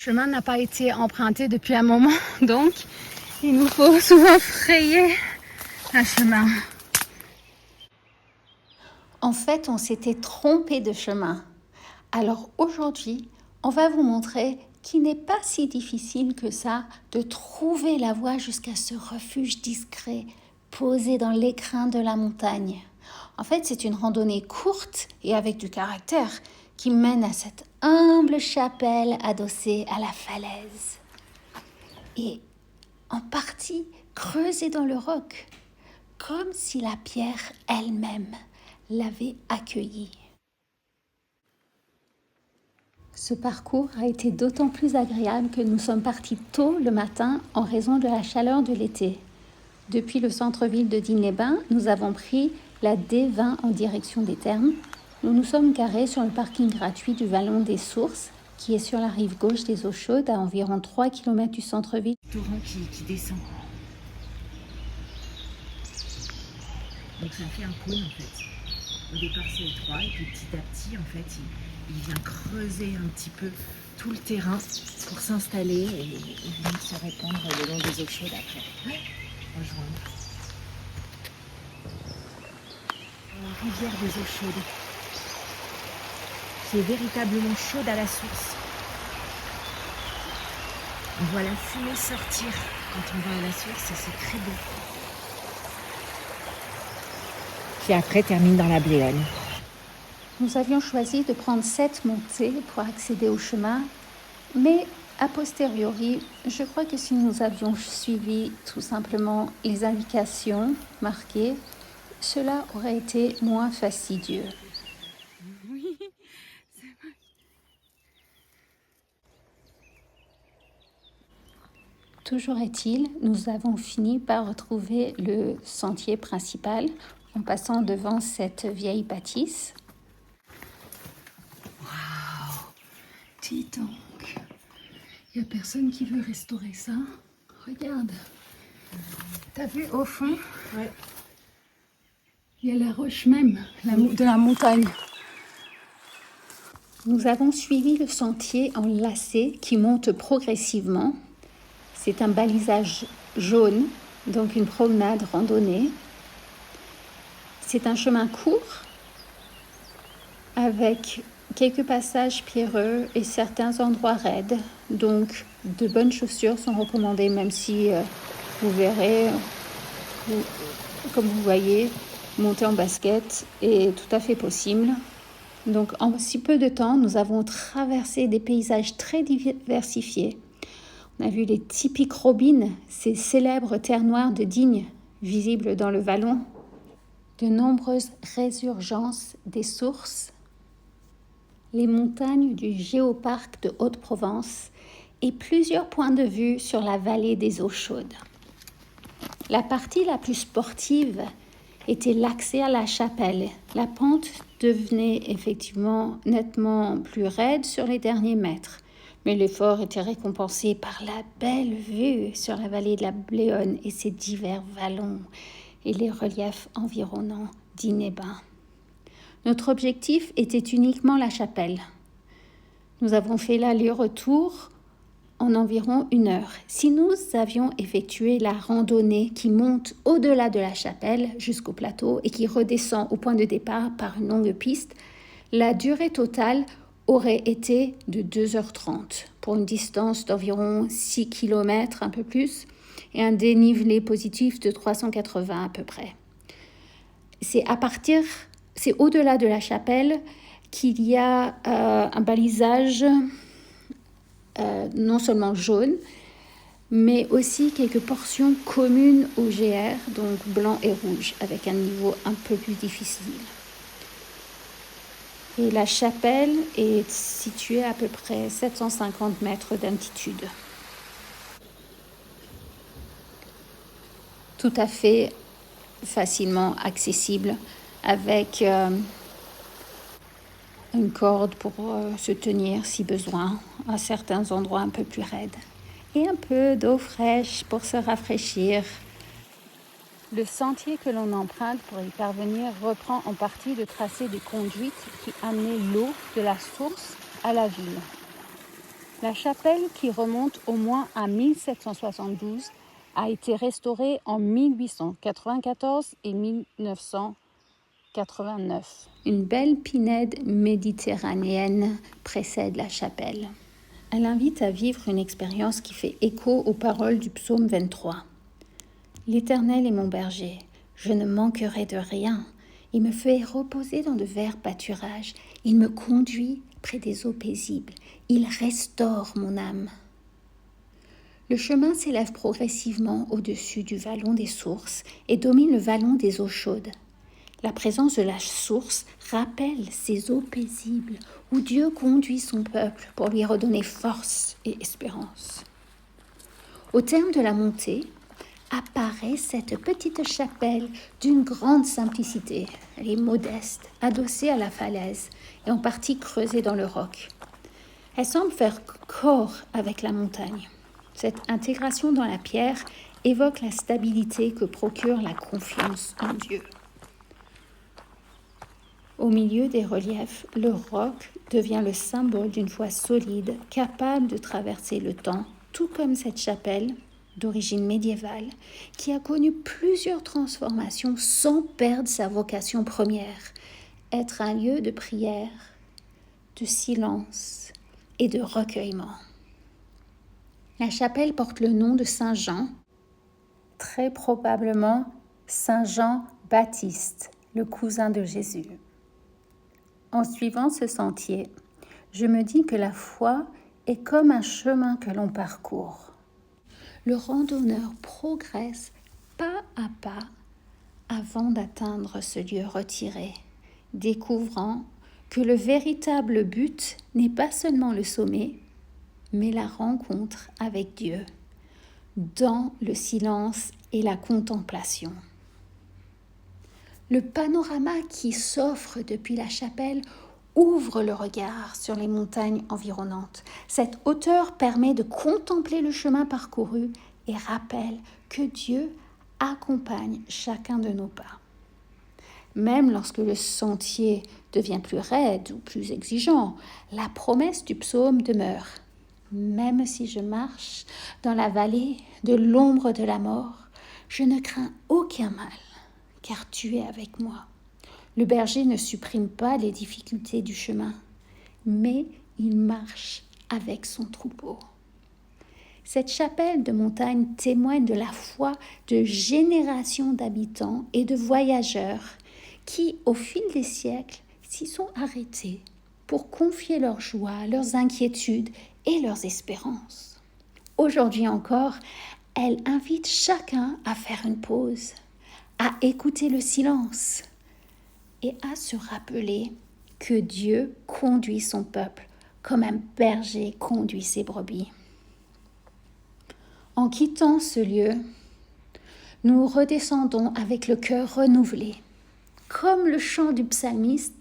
Le chemin n'a pas été emprunté depuis un moment, donc il nous faut souvent frayer un chemin. En fait, on s'était trompé de chemin. Alors aujourd'hui, on va vous montrer qu'il n'est pas si difficile que ça de trouver la voie jusqu'à ce refuge discret posé dans l'écrin de la montagne. En fait, c'est une randonnée courte et avec du caractère qui mène à cette humble chapelle adossée à la falaise. Et en partie creusée dans le roc, comme si la pierre elle-même l'avait accueillie. Ce parcours a été d'autant plus agréable que nous sommes partis tôt le matin en raison de la chaleur de l'été. Depuis le centre-ville de Digne-les-Bains, nous avons pris la D20 en direction des Thermes. Nous nous sommes garés sur le parking gratuit du Vallon des Sources, qui est sur la rive gauche des Eaux Chaudes, à environ 3 km du centre-ville. Torrent qui descend. Donc ça fait un cône en fait. Au départ c'est étroit et puis petit à petit en fait il vient creuser un petit peu tout le terrain pour s'installer et venir se répandre le long des eaux chaudes après. Rejoindre la rivière des eaux chaudes qui est véritablement chaude à la source. On voit la fumée sortir quand on va à la source et c'est très beau. Qui après termine dans la Bléone. Nous avions choisi de prendre cette montée pour accéder au chemin, mais a posteriori, je crois que si nous avions suivi tout simplement les indications marquées, cela aurait été moins fastidieux. Oui, c'est vrai. Toujours est-il, nous avons fini par retrouver le sentier principal en passant devant cette vieille bâtisse. Waouh, dis donc, il n'y a personne qui veut restaurer ça. Regarde, t'as vu au fond? Ouais. Il y a la roche même de la montagne. Nous avons suivi le sentier en lacet qui monte progressivement. C'est un balisage jaune, donc une promenade randonnée. C'est un chemin court avec quelques passages pierreux et certains endroits raides. Donc, de bonnes chaussures sont recommandées, même si vous verrez, comme vous voyez, monter en basket est tout à fait possible. Donc, en si peu de temps, nous avons traversé des paysages très diversifiés. On a vu les typiques robines, ces célèbres terres noires de Digne, visibles dans le vallon. De nombreuses résurgences des sources, les montagnes du Géoparc de Haute-Provence et plusieurs points de vue sur la vallée des Eaux Chaudes. La partie la plus sportive était l'accès à la chapelle. La pente devenait effectivement nettement plus raide sur les derniers mètres, mais l'effort était récompensé par la belle vue sur la vallée de la Bléone et ses divers vallons et les reliefs environnants Digne-les-Bains. Notre objectif était uniquement la chapelle. Nous avons fait l'aller-retour en environ 1 heure. Si nous avions effectué la randonnée qui monte au-delà de la chapelle jusqu'au plateau et qui redescend au point de départ par une longue piste, la durée totale aurait été de 2h30 pour une distance d'environ 6 km, un peu plus, et un dénivelé positif de 380 à peu près. C'est au-delà de la chapelle qu'il y a un balisage non seulement jaune, mais aussi quelques portions communes au GR, donc blanc et rouge, avec un niveau un peu plus difficile. Et la chapelle est située à peu près 750 mètres d'altitude. Tout à fait facilement accessible avec une corde pour se tenir si besoin à certains endroits un peu plus raides et un peu d'eau fraîche pour se rafraîchir. Le sentier que l'on emprunte pour y parvenir reprend en partie le tracé des conduites qui amenaient l'eau de la source à la ville. La chapelle, qui remonte au moins à 1772, a été restaurée en 1894 et 1989. Une belle pinède méditerranéenne précède la chapelle. Elle invite à vivre une expérience qui fait écho aux paroles du psaume 23. L'Éternel est mon berger, je ne manquerai de rien. Il me fait reposer dans de verts pâturages. Il me conduit près des eaux paisibles. Il restaure mon âme. Le chemin s'élève progressivement au-dessus du vallon des sources et domine le vallon des eaux chaudes. La présence de la source rappelle ces eaux paisibles où Dieu conduit son peuple pour lui redonner force et espérance. Au terme de la montée, apparaît cette petite chapelle d'une grande simplicité. Elle est modeste, adossée à la falaise et en partie creusée dans le roc. Elle semble faire corps avec la montagne. Cette intégration dans la pierre évoque la stabilité que procure la confiance en Dieu. Au milieu des reliefs, le roc devient le symbole d'une foi solide, capable de traverser le temps, tout comme cette chapelle d'origine médiévale, qui a connu plusieurs transformations sans perdre sa vocation première, être un lieu de prière, de silence et de recueillement. La chapelle porte le nom de Saint Jean, très probablement Saint Jean Baptiste, le cousin de Jésus. En suivant ce sentier, je me dis que la foi est comme un chemin que l'on parcourt. Le randonneur progresse pas à pas avant d'atteindre ce lieu retiré, découvrant que le véritable but n'est pas seulement le sommet, mais la rencontre avec Dieu, dans le silence et la contemplation. Le panorama qui s'offre depuis la chapelle ouvre le regard sur les montagnes environnantes. Cette hauteur permet de contempler le chemin parcouru et rappelle que Dieu accompagne chacun de nos pas. Même lorsque le sentier devient plus raide ou plus exigeant, la promesse du psaume demeure. Même si je marche dans la vallée de l'ombre de la mort, je ne crains aucun mal, car tu es avec moi. Le berger ne supprime pas les difficultés du chemin, mais il marche avec son troupeau. Cette chapelle de montagne témoigne de la foi de générations d'habitants et de voyageurs qui, au fil des siècles, s'y sont arrêtés pour confier leurs joies, leurs inquiétudes et leurs espérances. Aujourd'hui encore, elle invite chacun à faire une pause, à écouter le silence et à se rappeler que Dieu conduit son peuple comme un berger conduit ses brebis. En quittant ce lieu, nous redescendons avec le cœur renouvelé. Comme le chant du psalmiste,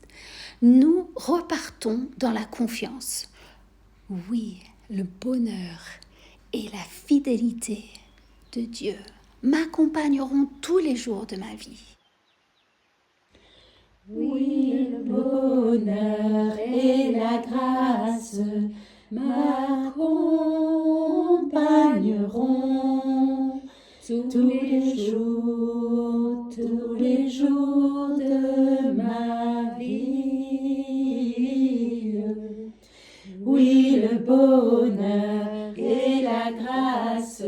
nous repartons dans la confiance. Oui, le bonheur et la fidélité de Dieu m'accompagneront tous les jours de ma vie. Oui, le bonheur et la grâce m'accompagneront tous les jours de ma vie. Oui, le bonheur et la grâce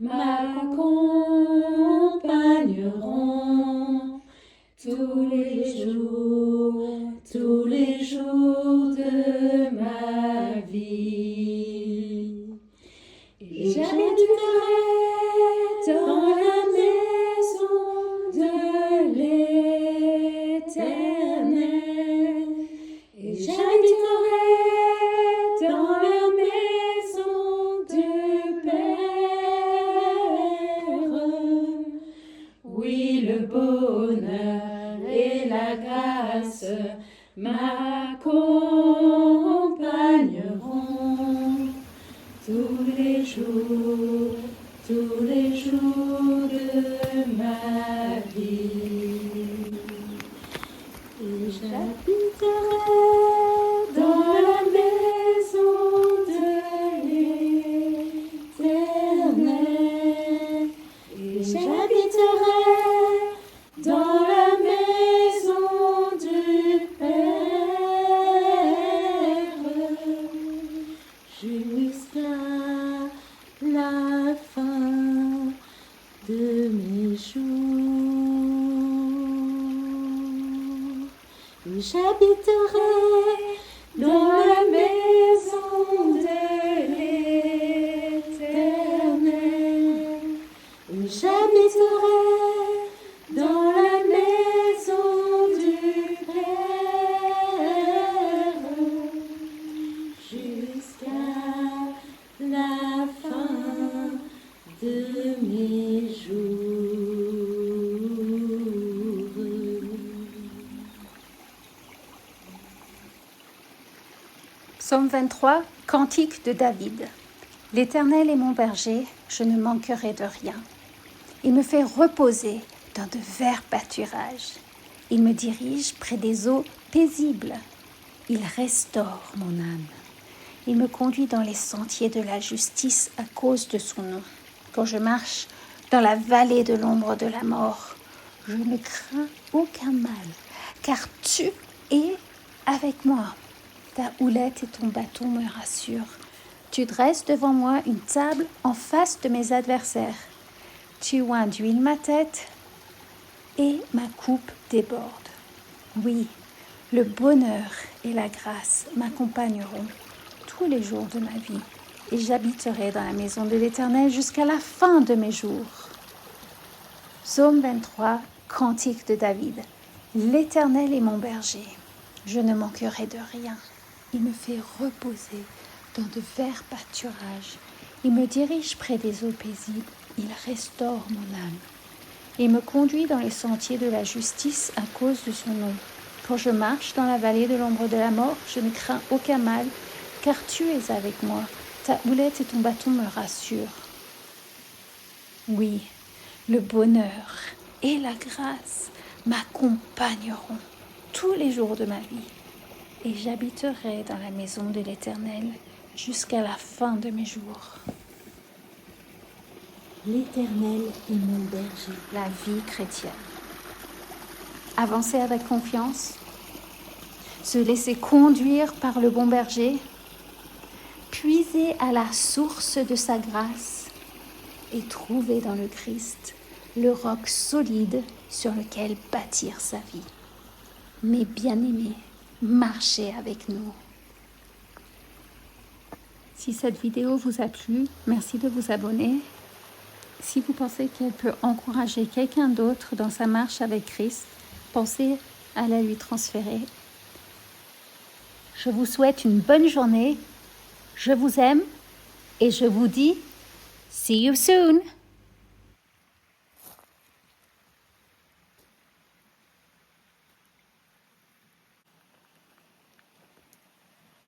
m'accompagneront tous les jours de ma vie. Et j'habiterai dans la maison de l'Éternel. Et j'habiterai dans la maison du Père. Oui, le bonheur et la grâce m'accompagneront tous les jours de ma vie. Et j'habiterai dans la maison de jusqu'à la fin de mes jours. Où j'habiterai dans la maison de l'Éternel. Où j'habiterai dans la maison du Père jusqu'à la fin de mes jours. Psaume 23, Cantique de David. L'Éternel est mon berger, je ne manquerai de rien. Il me fait reposer dans de verts pâturages. Il me dirige près des eaux paisibles. Il restaure mon âme. Il me conduit dans les sentiers de la justice à cause de son nom. Quand je marche dans la vallée de l'ombre de la mort, je ne crains aucun mal, car tu es avec moi. Ta houlette et ton bâton me rassurent. Tu dresses devant moi une table en face de mes adversaires. Tu oins d'huile ma tête et ma coupe déborde. Oui, le bonheur et la grâce m'accompagneront tous les jours de ma vie et j'habiterai dans la maison de l'Éternel jusqu'à la fin de mes jours. Psaume 23, Cantique de David. L'Éternel est mon berger, je ne manquerai de rien. Il me fait reposer dans de verts pâturages. Il me dirige près des eaux paisibles. Il restaure mon âme. Il me conduit dans les sentiers de la justice à cause de son nom. Quand je marche dans la vallée de l'ombre de la mort, je ne crains aucun mal, car tu es avec moi. Ta houlette et ton bâton me rassurent. Oui, le bonheur et la grâce m'accompagneront tous les jours de ma vie. Et j'habiterai dans la maison de l'Éternel jusqu'à la fin de mes jours. L'Éternel est mon berger. La vie chrétienne. Avancer avec confiance, se laisser conduire par le bon berger, puiser à la source de sa grâce et trouver dans le Christ le roc solide sur lequel bâtir sa vie. Mes bien-aimés, marchez avec nous. Si cette vidéo vous a plu, merci de vous abonner. Si vous pensez qu'elle peut encourager quelqu'un d'autre dans sa marche avec Christ, pensez à la lui transférer. Je vous souhaite une bonne journée. Je vous aime et je vous dis see you soon.